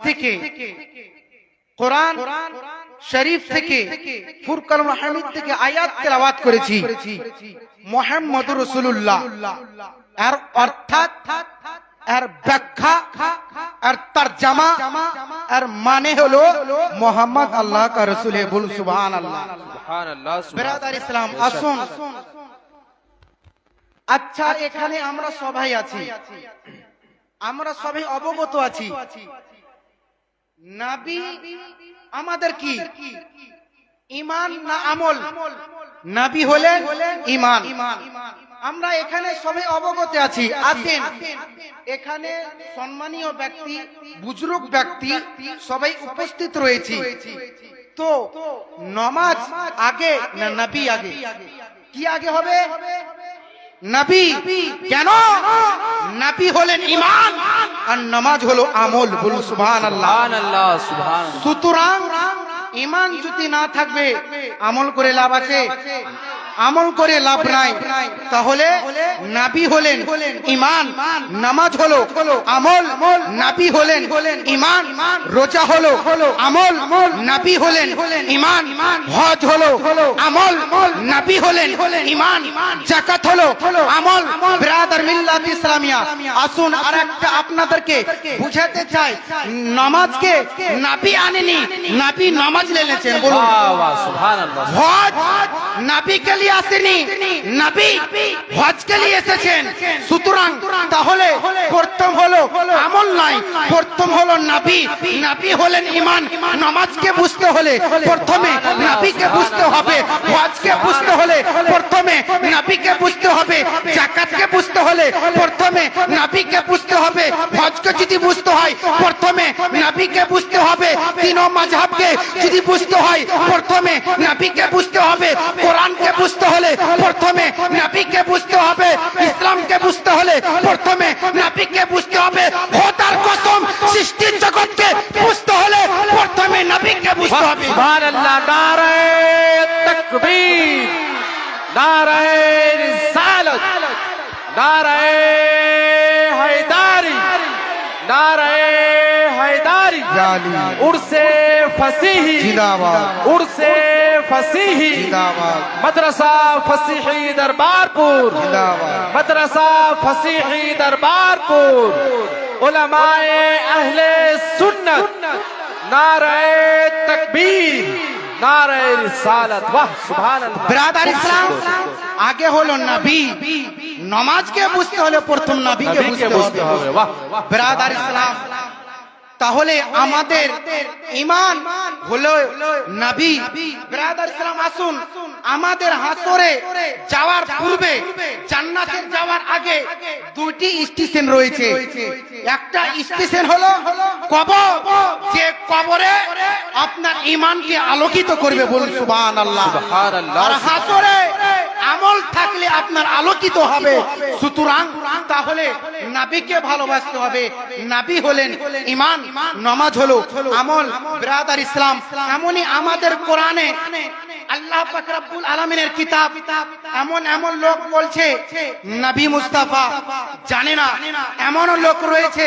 থেকে কোরআন শরীফ থেকে ফুরকান হামিদ থেকে আয়াত তেলাওয়াত করেছি। মুহাম্মদুর রাসূলুল্লাহ এর অর্থাৎ এর ব্যাখ্যা আর তরজমা আর মানে হলো মোহাম্মদ আল্লাহ কা রাসূল হে, বল সুবহানাল্লাহ। বিরাদার ইসলাম আসুন, আচ্ছা এখানে আমরা সবাই আছি, আমরা সবাই অবগত আছি নবী আমাদের কি ঈমান না আমল? নবী হলেন ঈমান। আমরা এখানে সবাই অবগত আছি। আসেন এখানে সম্মানীয় ব্যক্তি, বুজুর্গ ব্যক্তি সবাই উপস্থিত রয়েছে। তো নামাজ আগে না নবী আগে? কি আগে হবে? নবী। কেন? নবী হলেন ঈমান আর নামাজ হলো আমল। বলুন সুবহানাল্লাহ। সুতরাং ঈমান যদি না থাকবে আমল করে লাভ আছে? আমল করে লাভ নাই। তাহলে নবী হলেন ঈমান, নামাজ হলো আমল। নবী হলেন ঈমান, রোজা হলো আমল। নবী হলেন ঈমান, হজ হলো আমল। নবী হলেন ঈমান, যাকাত হলো আমল। ব্রাদার মিল্লাত ইসলামিয়া, আসুন আরেকটা আপনাদেরকে বুঝাতে চাই। নামাজকে নবী আনেনি, নবী নামাজ এনেছেন। বলুন সুবহানাল্লাহ। হজ নবী কে লিয়ে আসেনি, নবী হজ কে লিয়ে এসেছেন। সুতরাং তাহলে প্রথম হলো আমল নাই, প্রথম হলো নবী। নবী হলেন ঈমান। নামাজকে বুঝতে হলে প্রথমে নবীকে বুঝতে হবে, হজকে বুঝতে হলে প্রথমে নবীকে বুঝতে হবে, যাকাতকে বুঝতে হলে প্রথমে নবীকে বুঝতে হবে, হজকে যদি বুঝতে হয় প্রথমে নবীকে বুঝতে হবে, তিন মাযহাবকে যদি বুঝতে হয় প্রথমে নবীকে বুঝতে হবে, কোরআনকে বুঝতে হলে প্রথমে নবীকে বুঝতে হবে, ইসলামকে বুঝতে হলে প্রথমে নবীকে বুঝতে হবে। খোদার কসম, সৃষ্টির জগৎকে বুঝতে হলে প্রথমে নবীকে বুঝতে হবে। সুবহানাল্লাহ। নারে তাকবীর, নারে রিসালাত, নারে হায়দারি, নারে হায়দারি, উরসে ফসিহি জিন্দাবাদ, উরসে ফসিহি জিন্দাবাদ, মাদ্রাসা ফসিহি দরবারপুর জিন্দাবাদ, মাদ্রাসা ফসিহি দরবারপুর, উলামায়ে আহলে সুন্নাত, নারে তাকবীর, নারে রিসালাত। বাহ সুবহানাল্লাহ। ব্রাদার ইসলাম, আগে হলো নবী, নামাজকে বুঝতে হলে প্রথম নবীকে বুঝতে হবে। বাহ ব্রাদার ইসলাম, তাহলে আমাদের ঈমান হলো নবী। ব্রাদার ইসলাম আসুন, আমাদের হাসরে যাওয়ার পূর্বে, জান্নাতে যাওয়ার আগে দুটি স্টেশন রয়েছে। একটা স্টেশন হলো কবর, যে কবরে আপনার ঈমানকে আলোকিত করবে। বলুন সুবহানাল্লাহ। আর হাসরে আমল থাকলে আপনার আলোকিত হবে। সুতরাং তাহলে নবীকে ভালোবাসতে হবে। নবী হলেন ঈমান, নামাজ হলো আমল। ব্রাদার ইসলাম, এমনই আমাদের কোরআনে আল্লাহ পাক রব্বুল আলামিনের কিতাব এমন এমন লোক বলছে নবী মুস্তাফা জানে না, এমন লোক রয়েছে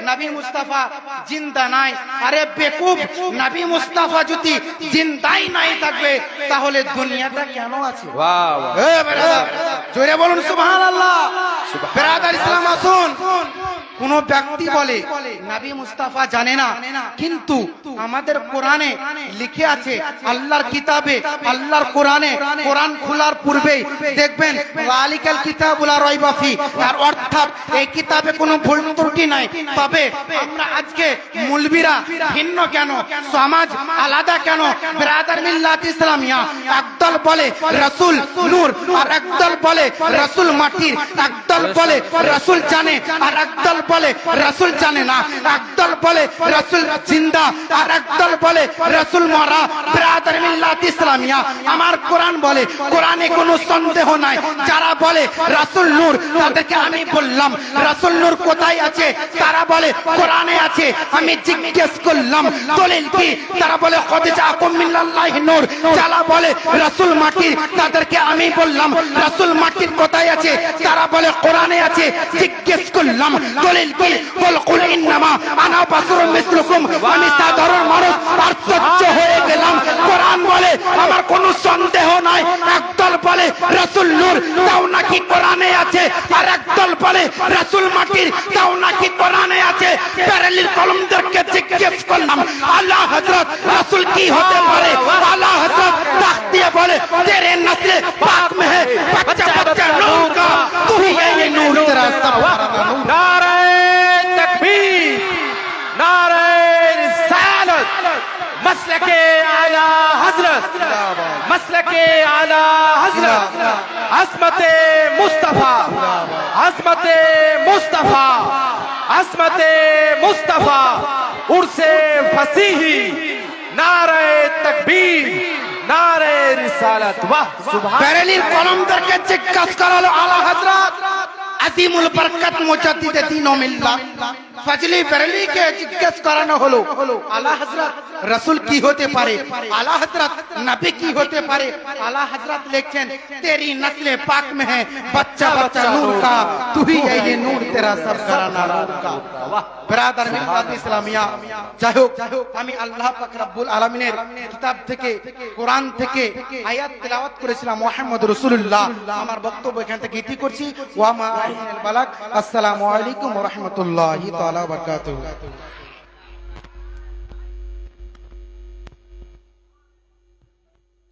নবী মুস্তাফা জিন্দা নাই। আরে বেকুব, নবী মুস্তাফা যদি জিন্দাই নাই থাকবে তাহলে দুনিয়াটা কেন আছে? বাহ বাহ। এ ব্রাদার, জোরে বলুন সুবহানাল্লাহ। ব্রাদার ইসলাম আসুন, কোন ব্যক্তি বলে নবী মুস্তাফা জানে না, কিন্তু আমাদের কোরআনে লিখে আছে, আল্লাহর কিতাবে, আল্লাহর কোরআনে, কোরআন খোলার পূর্বেই দেখবেন যালিকাল কিতাবুল লা রাইবা ফি, আর অর্থাৎ এই কিতাবে কোনো ভুল ত্রুটি নাই। তবে আমরা আজকে মুলবিরা ভিন্ন কেন, সমাজ আলাদা কেন? ব্রাদার মিল্লাত ইসলামিয়া, একদল বলে রাসূল নূর, আর একদল বলে রাসূল মাটির, একদল বলে রাসূল জানে, আর একদল বলে রাসূল জানে না, একদল বলে রাসূল জিন্দা, আর একদল বলে রাসূল মারা। ব্রাদার মিল্লাত ইসলামিয়া, আমার কোরআন বলে কোরআনে কোনো সন্দেহ নাই। যারা বলে রাসূল নূর, তাদেরকে আমি বললাম রাসূল নূর কোথায় আছে? তারা বলে কোরআনে আছে। আমি জিজ্ঞেস করলাম দলিল কি? তারা বলে কদ জাআকুম মিনাল্লাহি নূর। যারা বলে রাসূল মাটির, তাদেরকে আমি বললাম রাসূল মাটির কোথায় আছে? তারা বলে কোরআনে আছে। জিজ্ঞেস করলাম দলিল কি? বল কুল ইন্নামা আনা বাশারুম মিসলুকুম, আমি সাধারণ মানুষ। আশ্চর্য হয়ে গেলাম। কোরআন বলে আমার কোনো সন্দেহ নাই। একদল বলে রাসূল নূর, তাও নাকি কোরআনে আছে। আর একদল বলে রাসূল মাটির, তাও নাকি কোরআনে আছে। প্যারালির কলমদেরকে জিজ্ঞেস করলাম আলা হযরত রাসূল কি হতে পারে? আলা হযরত তাখ দিয়ে বলে তেরে নসলে পাক में है बच्चा बच्चा नूर का, तू ही है ये नूर, तेरा सब नूर। नारे तकबीर, नारे रिसालत, मसलके आला हजरत, मसलके आला हजरत, अस्मते मुस्तफा, अस्मते मुस्तफा, अस्मते मुस्तफा, उर्से फसीही, नारे तकबीर, नारे रिसालत। वाह सुभान। প্যারালির কলমদেরকে জিজ্ঞাসা করালো আলা হযরত আজিমুল বরকত মুজাদ্দিদ দ্বীন ও মিল্লাত ফজলি প্যারালিকে জিজ্ঞেস করানো হলো আলা হযরত রাসূল কি হতে পারে? আলা হযরত নবী কি হতে পারে? আলা হযরত লিখছেন তেরি নসলে পাক में है बच्चा बच्चा नूर का, तू ही है ये नूर, तेरा सब घराना नूर का। ব্রাদার মিল্লাত ইসলামিয়া, যাই হোক আমি আল্লাহ পাক রব্বুল আলামিনের কিতাব থেকে, কোরআন থেকে আয়াত তেলাওয়াত করেছিলাম মুহাম্মদ রাসূলুল্লাহ। আমার বক্তব্য এখান থেকে ইতি করছি। ওয়া মা আলাইনাল বালাগ। আসসালামু আলাইকুম ওয়া রাহমাতুল্লাহি তাআলা ওয়া বারাকাতুহু।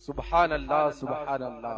सुभान अल्लाह, सुभान अल्लाह।